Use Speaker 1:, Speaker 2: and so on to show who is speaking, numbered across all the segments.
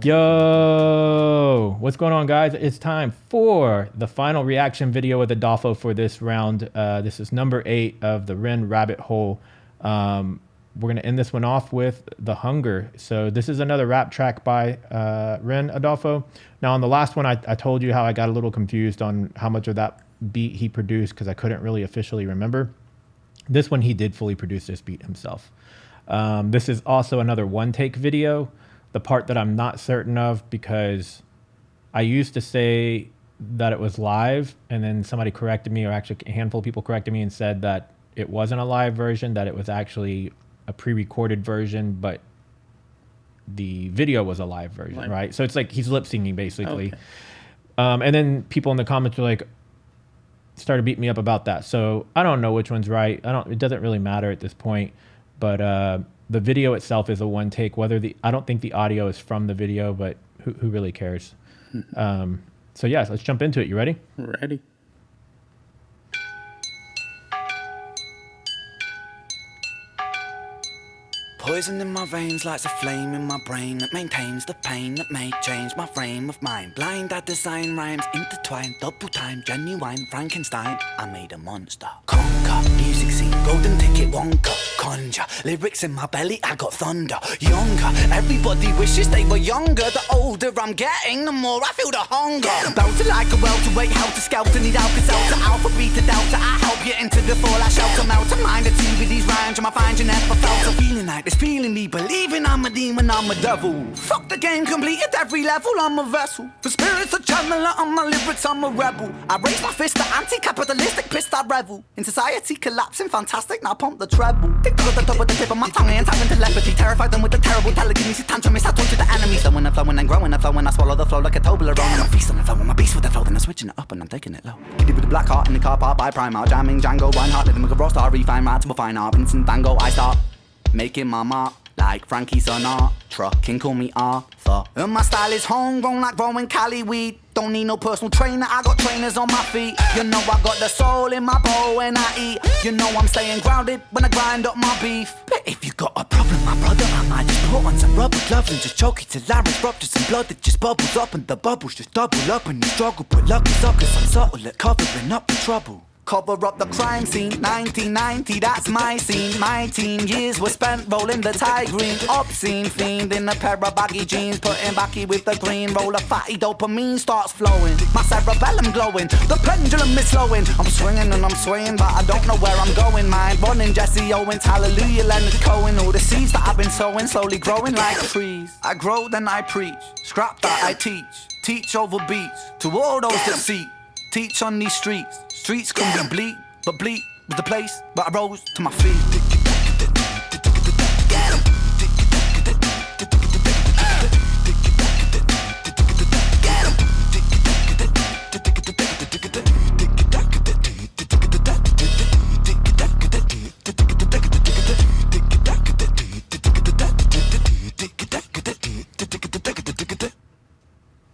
Speaker 1: Yo, what's going on, guys? It's time for the final reaction video with Adolfo for this round. This is number 8 of the Ren Rabbit Hole. We're going to end this one off with The Hunger. So this is another rap track by Ren Adolfo. Now, on the last one, I told you how I got a little confused on how much of that beat he produced because I couldn't really officially remember. This one, he did fully produce this beat himself. This is also another one-take video. The part that I'm not certain of, because I used to say that it was live, and then somebody corrected me, or actually a handful of people corrected me and said that it wasn't a live version, that it was actually a pre-recorded version, but the video was a live version, right? So it's like he's lip syncing basically. Okay. And then people in the comments were like, started beating me up about that. So I don't know which one's right. It doesn't really matter at this point, but the video itself is a one take. I don't think the audio is from the video, but who really cares? So yeah, let's jump into it. You ready?
Speaker 2: Ready.
Speaker 3: Poison in my veins lights a flame in my brain that maintains the pain that may change my frame of mind. Blind, I design rhymes intertwined, double time, genuine Frankenstein. I made a monster. Conquer, music scene, golden ticket, Wonka. Conjure, lyrics in my belly, I got thunder. Younger, everybody wishes they were younger. The older I'm getting, the more I feel the hunger. Belted like a welterweight, helter skelter, need Alka-Seltzer, alpha, beta, delta. I help you into the fall, I shelter, melt. Mind a tea with these rhymes, and I find you never felt a feeling like this. Feeling me, believing I'm a demon, I'm a devil. Fuck the game, complete at every level, I'm a vessel. For spirits a channeler, on my lyrics, I'm a rebel. I raise my fist at anti-capitalistic, pissed I revel. In society collapsing, fantastic, now pump the treble. Tick to the top of the tip of my tongue and tap into telepathy. Terrified them with the terrible telekinesis, tantrums, I torture the enemies. Flowing and flowing and growing and flowing, I swallow the flow like a Toblerone. And I feast on the flow, I'm a beast with the flow, then I'm switching it up and I'm taking it low. Giddy with the black heart in the car park by Primark, jamming Django, Reinhardt, living with a raw star, refine rats, and fine art, Vincent Van Gogh, I start making my mark like Frankie Sinatra, can call me Arthur. And my style is homegrown like growing Cali weed. Don't need no personal trainer, I got trainers on my feet. You know I got the soul in my bowl when I eat. You know I'm staying grounded when I grind up my beef. But if you got a problem, my brother, I might just put on some rubber gloves and just choke it till I erupt to some blood that just bubbles up. And the bubbles just double up and you struggle. But luck is up cause I'm subtle at covering up the trouble. Cover up the crime scene, 1990, that's my scene. My teen years were spent rolling the Thai green. Obscene fiend in a pair of baggy jeans, putting backy with the green. Roll a fatty, dopamine starts flowing. My cerebellum glowing, the pendulum is slowing. I'm swinging and I'm swaying, but I don't know where I'm going. Mind running, Jesse Owens, hallelujah, Leonard Cohen. All the seeds that I've been sowing, slowly growing like trees. I grow, then I preach, scrap that I teach over beats. To all those that seek, teach on these streets. Streets can be bleak, but bleak was the place where I rose to my feet.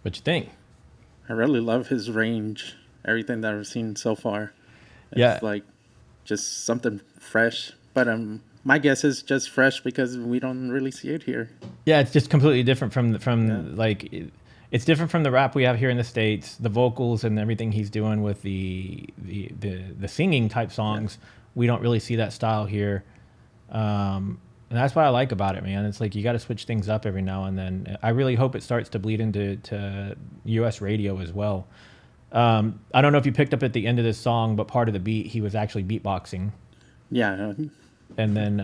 Speaker 1: What you think?
Speaker 2: I really love his range. Everything that I've seen so far. It's like just something fresh. But my guess is just fresh because we don't really see it here.
Speaker 1: Yeah, it's just completely different from like it's different from the rap we have here in the States. The vocals and everything he's doing with the singing type songs, we don't really see that style here. And that's what I like about it, man. It's like you got to switch things up every now and then. I really hope it starts to bleed into US radio as well. I don't know if you picked up at the end of this song, but part of the beat, he was actually beatboxing.
Speaker 2: Yeah.
Speaker 1: And then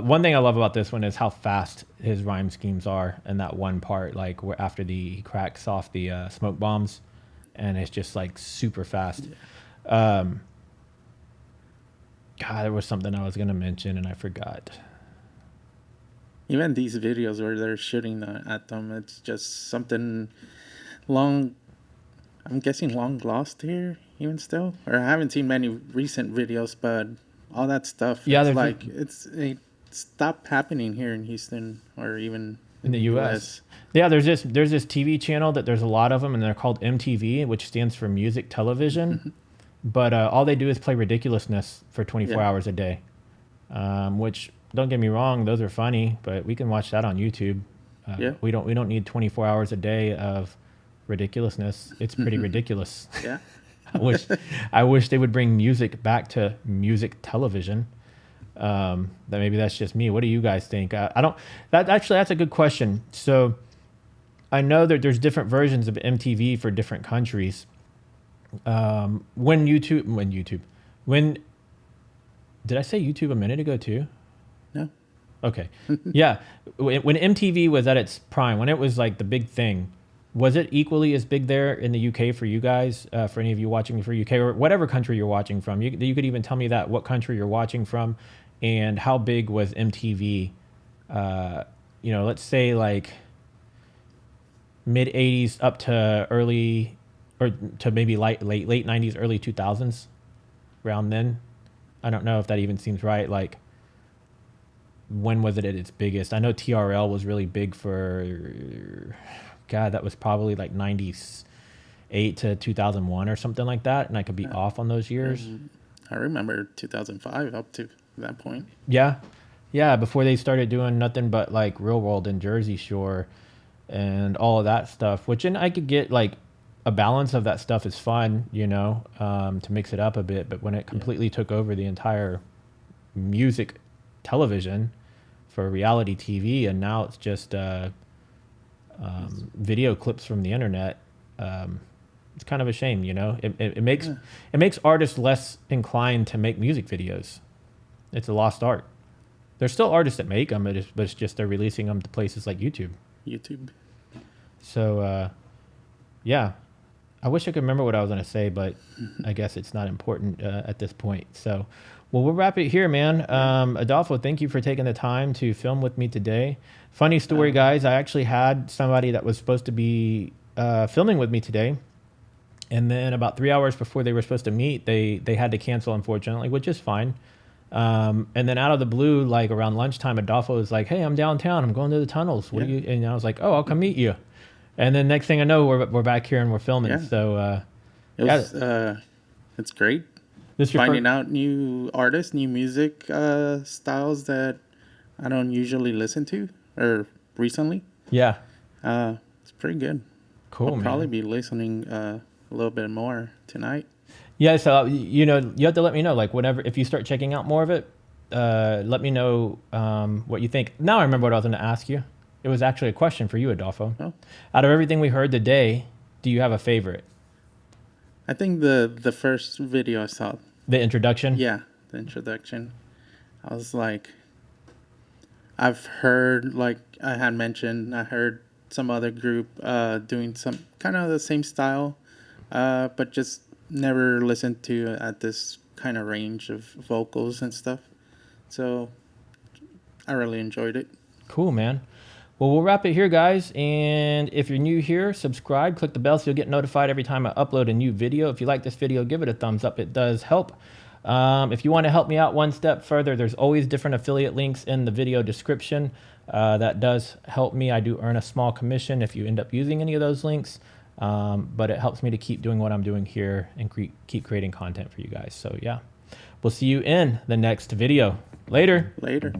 Speaker 1: one thing I love about this one is how fast his rhyme schemes are in that one part, like where after he cracks off the smoke bombs, and it's just like super fast. God, there was something I was going to mention and I forgot.
Speaker 2: Even these videos where they're shooting at them, it's just something long. I'm guessing long lost here, even still. Or I haven't seen many recent videos, but all that stuff.
Speaker 1: Yeah,
Speaker 2: it's like it stopped happening here in Houston or even
Speaker 1: in the U.S. Yeah, there's this TV channel that there's a lot of them, and they're called MTV, which stands for Music Television. But all they do is play ridiculousness for 24 hours a day, which don't get me wrong, those are funny, but we can watch that on YouTube.
Speaker 2: Yeah.
Speaker 1: We don't need 24 hours a day of ridiculousness. It's pretty ridiculous.
Speaker 2: Yeah.
Speaker 1: I wish they would bring music back to music television. That maybe that's just me. What do you guys think? I don't. That's a good question. So I know that there's different versions of MTV for different countries. When did I say YouTube a minute ago too?
Speaker 2: No.
Speaker 1: Okay. Yeah. When MTV was at its prime, when it was like the big thing, was it equally as big there in the UK for you guys, for any of you watching for UK or whatever country you're watching from? You could even tell me that, what country you're watching from, and how big was MTV? Let's say like mid 80s up to early, or to maybe late 90s, early 2000s, around then. I don't know if that even seems right. Like, when was it at its biggest? I know TRL was really big for, God, that was probably like 98 to 2001 or something like that. And I could be off on those years.
Speaker 2: I remember 2005 up to that point.
Speaker 1: Yeah. Yeah. Before they started doing nothing but like Real World and Jersey Shore and all of that stuff, which, and I could get like a balance of that stuff is fun, to mix it up a bit. But when it completely took over the entire music television for reality TV, and now it's just video clips from the internet, it's kind of a shame. It makes artists less inclined to make music videos. It's a lost art. There's still artists that make them, but it's just they're releasing them to places like YouTube. So yeah, I wish I could remember what I was going to say, but I guess it's not important at this point. So, well, we'll wrap it here, man. Adolfo, thank you for taking the time to film with me today. Funny story, guys. I actually had somebody that was supposed to be filming with me today. And then about 3 hours before they were supposed to meet, they had to cancel, unfortunately, which is fine. And then out of the blue, like around lunchtime, Adolfo was like, "Hey, I'm downtown. I'm going to the tunnels. What are you?" And I was like, "Oh, I'll come meet you." And then next thing I know, we're back here and we're filming.
Speaker 2: Yeah.
Speaker 1: So
Speaker 2: it's great. Finding out new artists, new music styles that I don't usually listen to or recently.
Speaker 1: Yeah.
Speaker 2: It's pretty good.
Speaker 1: Cool,
Speaker 2: I'll
Speaker 1: man.
Speaker 2: probably be listening a little bit more tonight.
Speaker 1: Yeah, so you have to let me know, like, whenever, if you start checking out more of it, let me know what you think. Now I remember what I was going to ask you. It was actually a question for you, Adolfo.
Speaker 2: Oh.
Speaker 1: Out of everything we heard today, do you have a favorite?
Speaker 2: I think the first video I saw.
Speaker 1: The introduction?
Speaker 2: Yeah, the introduction. I was like, I've heard, like I had mentioned, I heard some other group doing some kind of the same style, but just never listened to at this kind of range of vocals and stuff. So I really enjoyed it.
Speaker 1: Cool, man. Well, we'll wrap it here, guys. And if you're new here, subscribe, click the bell so you'll get notified every time I upload a new video. If you like this video, give it a thumbs up. It does help. If you want to help me out one step further, there's always different affiliate links in the video description. That does help me. I do earn a small commission if you end up using any of those links. But it helps me to keep doing what I'm doing here and keep creating content for you guys. So yeah, we'll see you in the next video. Later.
Speaker 2: Later.